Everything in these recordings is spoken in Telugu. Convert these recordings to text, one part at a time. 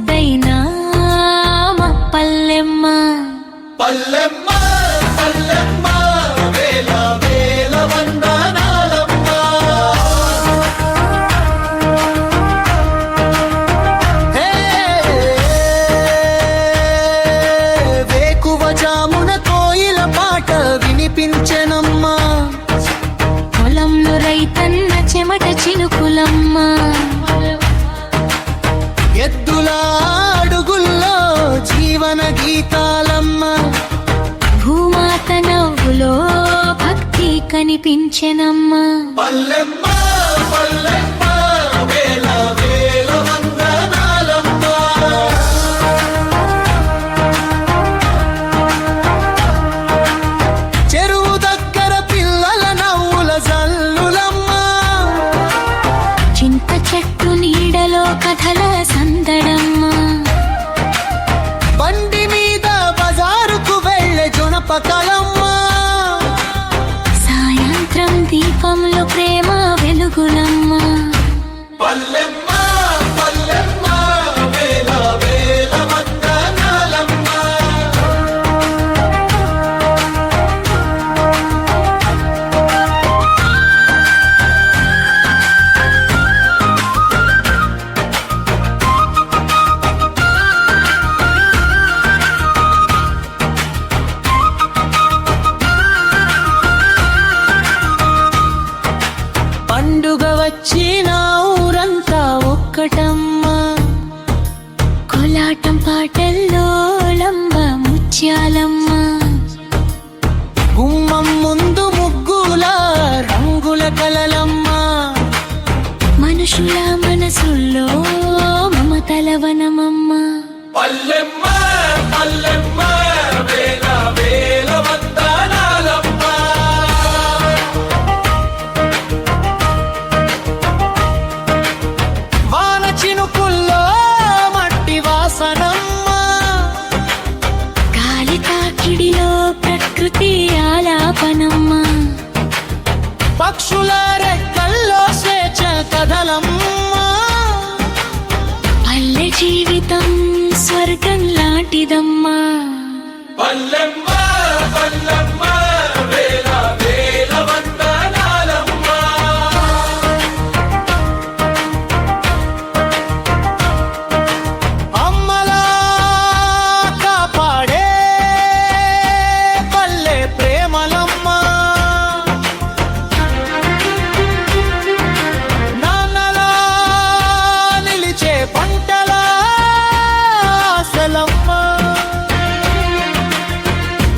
ముద్దైనా మా పల్లెమ్మ. పల్లెమ్మ పల్లెమ్మ వేల వేల వందనాలమ్మ. వేకువ జామున కోయిల పాట వినిపించెనమ్మా. పొలంలో రైతన్న చెమట చినుకులమ్మ. ఎద్దుల అడుగుల్లో జీవన గీతాలమ్మ. భూమాత నవ్వులో భక్తి కనిపించెనమ్మా. పల్లెమ్మ పల్లెమ్మ వేల వేల వందనాలమ్మ. చెరువు దగ్గర పిల్లల నవ్వుల జల్లులమ్మ. చింత చెట్టు నీడలో కథల సందడమ్మ. బండి మీద బజారుకు వెళ్ళే జొనపకలమ్మ. సాయంత్రం దీపంలో ప్రేమ వెలుగులమ్మ. పల్లెమ్మ పల్లెమ్మ వేల వేల వందనాలమ్మ. పండుగ వచ్చిన ఊరంతా ఒక్కటమ్మా. కోలాటం పాటల్లో లంబ ముత్యాలమ్మ. గుమ్మం ముందు ముగ్గుల రంగుల కలలమ్మ. మనుషుల మనసుల్లో మమతల వనమమ్మ. పల్లెమ్మ పల్లెమ్మ వేల వేల వందనాలమ్మ. వాన చినుకుల్లో మట్టి వాసనమ్మ. గాలి తాకిడిలో ప్రకృతి ఆలాపనమ్మ. పక్షుల రెక్కల్లో స్వేచ్ఛ కథలమ్మ. పల్లె జీవితం స్వర్గం లాంటిదమ్మా. పల్లెమ్మ పల్లెమ్మ వేల వేల వందనాలమ్మ. అమ్మలా కాపాడే పల్లె ప్రేమలమ్మ. నాన్నలా నిలిచే పంటల ఆశలమ్మ.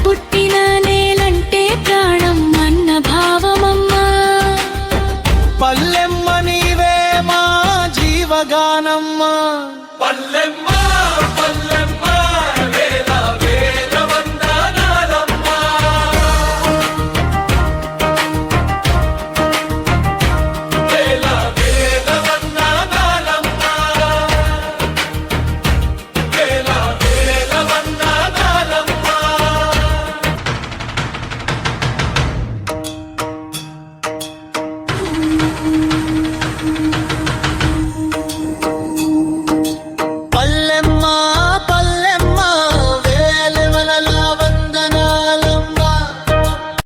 పుట్టిన నేలంటే ప్రాణం అన్న భావమమ్మా. పల్లెమ్మ నీవే మా జీవగానమ్మ. పల్లెమ్మ పల్లె